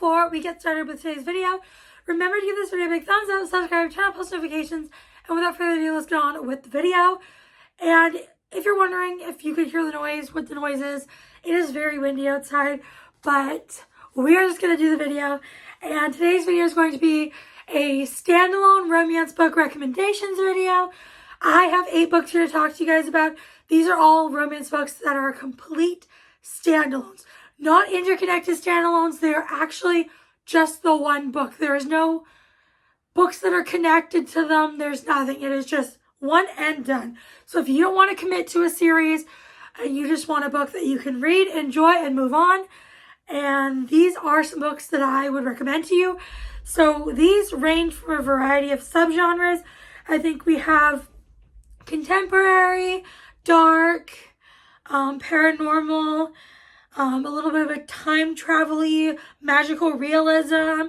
before we get started with today's video, remember to give this video a big thumbs up, subscribe, turn on post notifications, and without further ado, let's get on with the video. And if you're wondering if you could hear the noise, what the noise is, it is very windy outside, but we are just going to do the video. And today's video is going to be a standalone romance book recommendations video. I have 8 books here to talk to you guys about. These are all romance books that are complete standalones. Not interconnected standalones. They are actually just the one book. There is no books that are connected to them. There's nothing. It is just one and done. So if you don't want to commit to a series and you just want a book that you can read, enjoy, and move on, and these are some books that I would recommend to you. So these range from a variety of subgenres. I think we have contemporary, dark, paranormal, a little bit of a time travel-y, magical realism,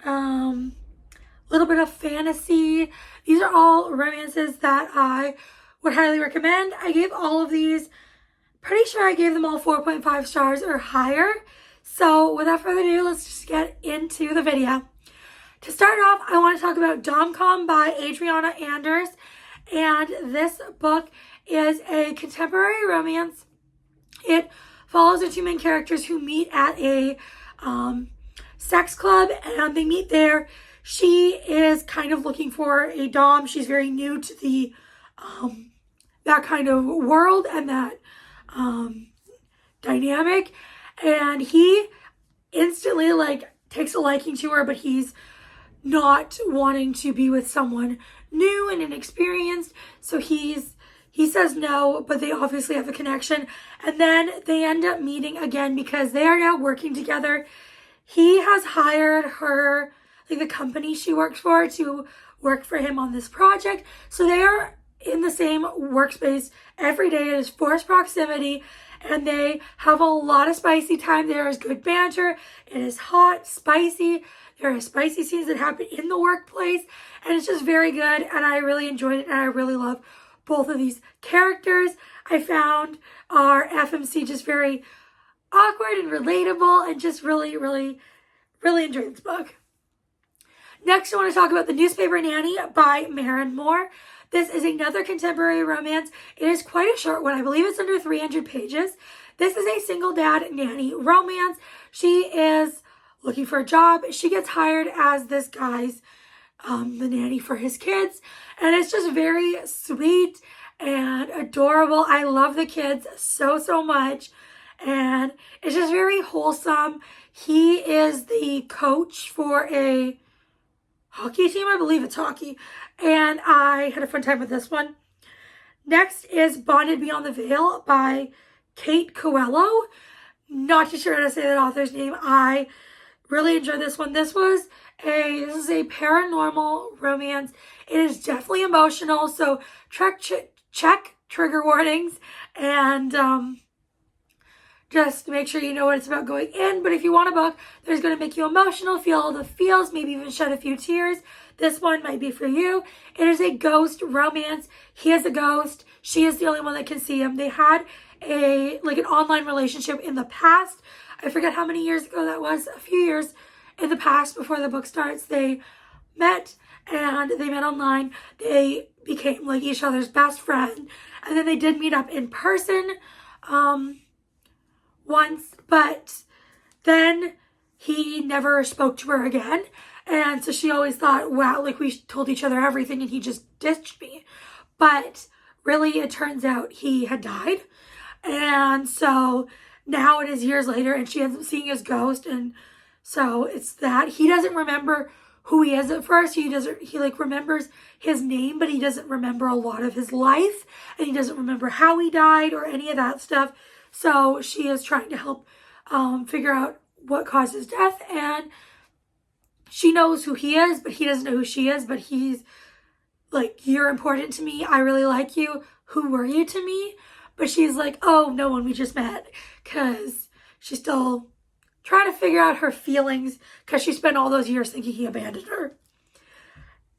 a little bit of fantasy. These are all romances that I would highly recommend. I gave all of these, pretty sure I gave them all 4.5 stars or higher. So without further ado, let's just get into the video. To start off, I want to talk about Dom-Com by Adriana Anders. And this book is a contemporary romance. It follows the 2 main characters who meet at a sex club, and they meet there. She is kind of looking for a dom. She's very new to the that kind of world and that dynamic. And he instantly takes a liking to her, but he's not wanting to be with someone new and inexperienced. So he says no, but they obviously have a connection. And then they end up meeting again because they are now working together. He has hired her, the company she works for, to work for him on this project. So they are in the same workspace every day. It is forced proximity, and they have a lot of spicy time. There is good banter. It is hot, spicy. There are spicy scenes that happen in the workplace, and it's just very good, and I really enjoyed it, and I really love both of these characters. I found our FMC just very awkward and relatable, and just really, really, really enjoyed this book. Next, I want to talk about The Newspaper Nanny by Maren Moore. This is another contemporary romance. It is quite a short one. I believe it's under 300 pages. This is a single dad nanny romance. She is looking for a job. She gets hired as this guy's the nanny for his kids, and it's just very sweet and adorable. I love the kids so much, and it's just very wholesome. He is the coach for a hockey team. I believe it's hockey, and I had a fun time with this one. Next is Bonded Beyond the Veil by Kate Coelho. Not too sure how to say that author's name. I really enjoyed this one. This is a paranormal romance. It is definitely emotional, so check trigger warnings, and just make sure you know what it's about going in. But if you want a book that's going to make you emotional, feel all the feels, maybe even shed a few tears, this one might be for you. It is a ghost romance. He is a ghost. She is the only one that can see him. They had an online relationship in the past. I forget how many years ago that was. A few years in the past before the book starts, they met, and they met online. They became each other's best friend, and then they did meet up in person once, but then he never spoke to her again. And so she always thought, wow, we told each other everything and he just ditched me. But really, it turns out he had died. And so now it is years later, and she ends up seeing his ghost. And so it's that he doesn't remember who he is at first. He remembers his name, but he doesn't remember a lot of his life, and he doesn't remember how he died or any of that stuff. So she is trying to help figure out what caused his death, and she knows who he is, but he doesn't know who she is. But he's like, you're important to me. I really like you. Who were you to me? But she's like, oh, no one, we just met, because she's still trying to figure out her feelings because she spent all those years thinking he abandoned her.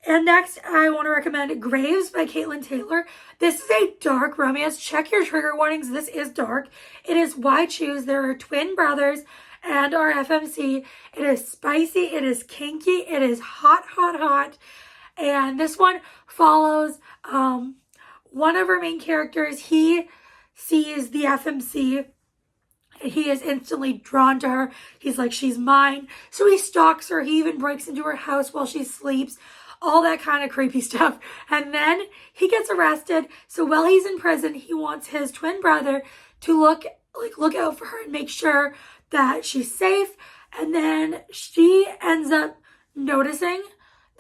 And next, I want to recommend Graves by Caitlin Taylor. This is a dark romance. Check your trigger warnings. This is dark. It is Why Choose. There are twin brothers, and our FMC. It is spicy, it is kinky, it is hot, hot, hot. And this one follows one of our main characters. He sees the FMC and he is instantly drawn to her. He's like, she's mine. So he stalks her. He even breaks into her house while she sleeps. All that kind of creepy stuff. And then he gets arrested. So while he's in prison, he wants his twin brother to look out for her and make sure that she's safe. And then she ends up noticing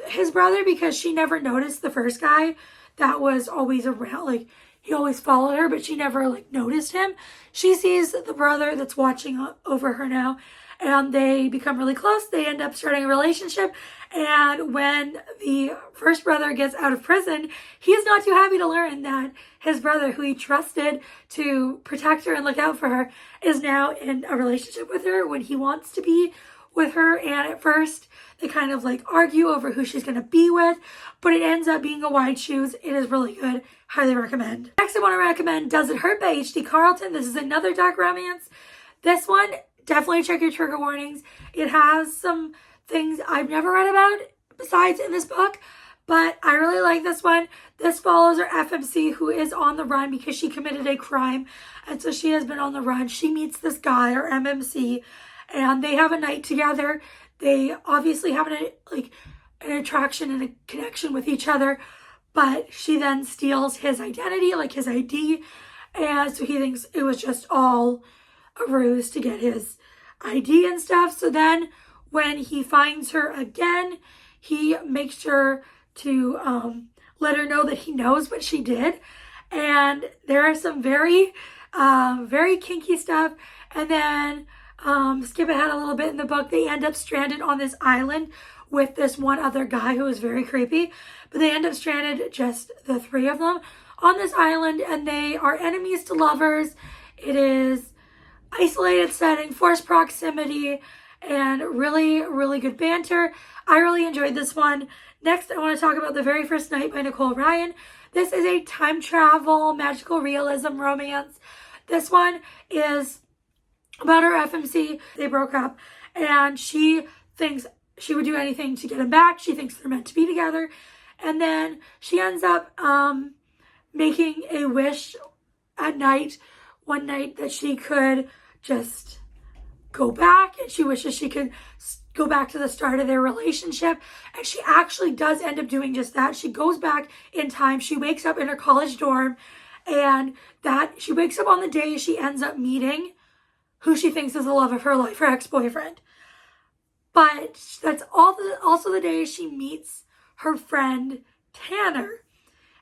his brother because she never noticed the first guy that was always around. Like, he always followed her, but she never noticed him. She sees the brother that's watching over her now, and they become really close. They end up starting a relationship. And when the first brother gets out of prison, he's not too happy to learn that his brother, who he trusted to protect her and look out for her, is now in a relationship with her when he wants to be with her. And at first they kind of argue over who she's going to be with, but it ends up being a wide shoes. It is really good. Highly recommend. Next, I want to recommend Does It Hurt by H.D. Carlton. This is another dark romance. This one, definitely check your trigger warnings. It has some things I've never read about besides in this book, but I really like this one. This follows our FMC, who is on the run because she committed a crime, and so she has been on the run. She meets this guy, our MMC, and they have a night together. They obviously have an attraction and a connection with each other, but she then steals his identity, his ID, and so he thinks it was just all a ruse to get his ID and stuff. So then when he finds her again, he makes sure to let her know that he knows what she did. And there are some very, very kinky stuff. And then skip ahead a little bit in the book, they end up stranded on this island with this one other guy who is very creepy. But they end up stranded, just the three of them, on this island, and they are enemies to lovers. It is isolated setting, forced proximity, and really, really good banter. I really enjoyed this one. Next, I want to talk about The Very First Night by Nicole Ryan. This is a time travel, magical realism romance. This one is about her FMC. They broke up, and she thinks she would do anything to get him back. She thinks they're meant to be together. And then she ends up making a wish at night, one night, that she could just go back, and she wishes she could go back to the start of their relationship. And she actually does end up doing just that. She goes back in time. She wakes up in her college dorm, and that she wakes up on the day she ends up meeting who she thinks is the love of her life, her ex-boyfriend. But that's also the day she meets her friend Tanner.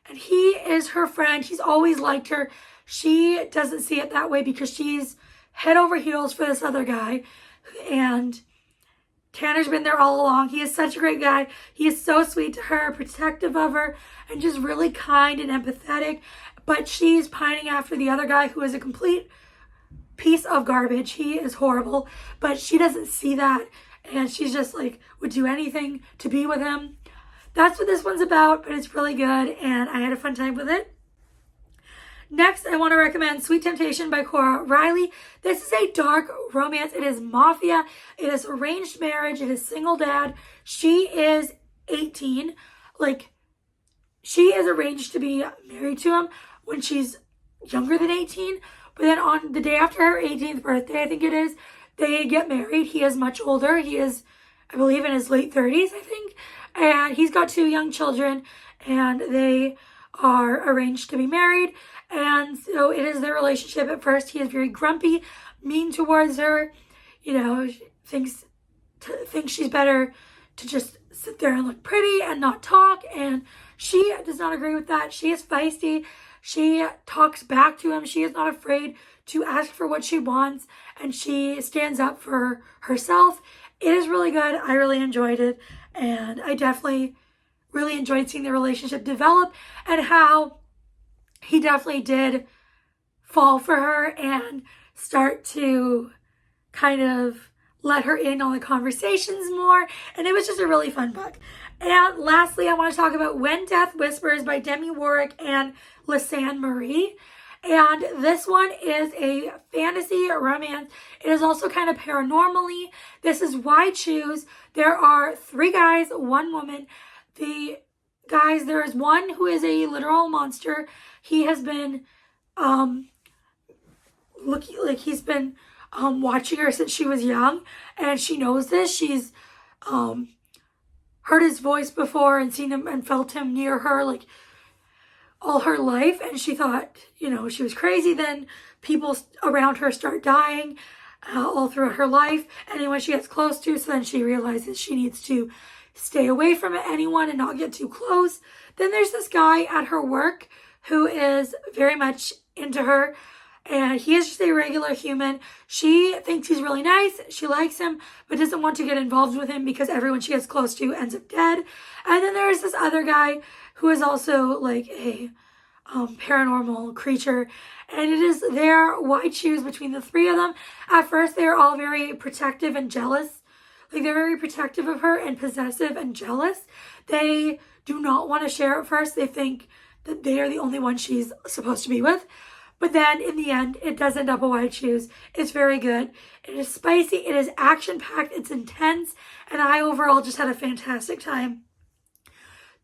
And he is her friend. He's always liked her. She doesn't see it that way because she's head over heels for this other guy. And Tanner's been there all along. He is such a great guy. He is so sweet to her, protective of her, and just really kind and empathetic. But she's pining after the other guy, who is a complete piece of garbage. He is horrible, but she doesn't see that. And she's just would do anything to be with him. That's what this one's about, but it's really good, and I had a fun time with it. Next, I want to recommend Sweet Temptation by Cora Riley. This is a dark romance. It is mafia. It is arranged marriage. It is single dad. She is 18. She is arranged to be married to him when she's younger than 18. But then on the day after her 18th birthday, I think it is, they get married. He is much older. He is, I believe, in his late 30s, I think. And he's got 2 young children, and they are arranged to be married. And so it is their relationship. At first, he is very grumpy, mean towards her. Thinks she's better to just sit there and look pretty and not talk. And she does not agree with that. She is feisty. She talks back to him. She is not afraid to ask for what she wants, and she stands up for herself. It is really good. I really enjoyed it, and I definitely really enjoyed seeing the relationship develop and how he definitely did fall for her and start to kind of let her in on the conversations more. And it was just a really fun book. And lastly, I want to talk about When Death Whispers by Demi Warwick and Lisanne Marie. And this one is a fantasy romance. It is also kind of paranormally. This is Why Choose. There are 3 guys, 1 woman. The guys, there is one who is a literal monster. He has been watching her since she was young, and she knows this. She's heard his voice before and seen him and felt him near her like all her life, and she thought, she was crazy. Then people around her start dying all throughout her life. Anyone she gets close to, so then she realizes she needs to stay away from anyone and not get too close. Then there's this guy at her work who is very much into her, and he is just a regular human. She thinks he's really nice. She likes him, but doesn't want to get involved with him because everyone she gets close to ends up dead. And then there's this other guy who is also like a paranormal creature. And it is their why choose between the 3 of them. At first, they're all very protective and jealous. Like, they're very protective of her and possessive and jealous. They do not want to share at first. They think that they are the only one she's supposed to be with. But then in the end, it does end up a why choose. It's very good. It is spicy. It is action-packed. It's intense. And I overall just had a fantastic time.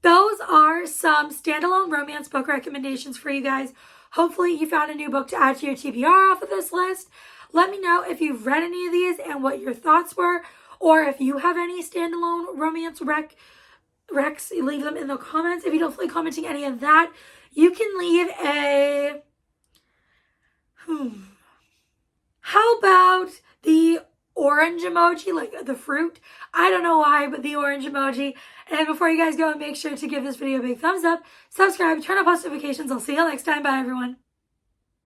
Those are some standalone romance book recommendations for you guys. Hopefully you found a new book to add to your TBR off of this list. Let me know if you've read any of these and what your thoughts were, or if you have any standalone romance recs, leave them in the comments. If you don't feel like commenting any of that, you can leave a... How about the orange emoji, like the fruit? I don't know why, but the orange emoji. And before you guys go, make sure to give this video a big thumbs up, subscribe, turn on post notifications. I'll see you next time. Bye, everyone.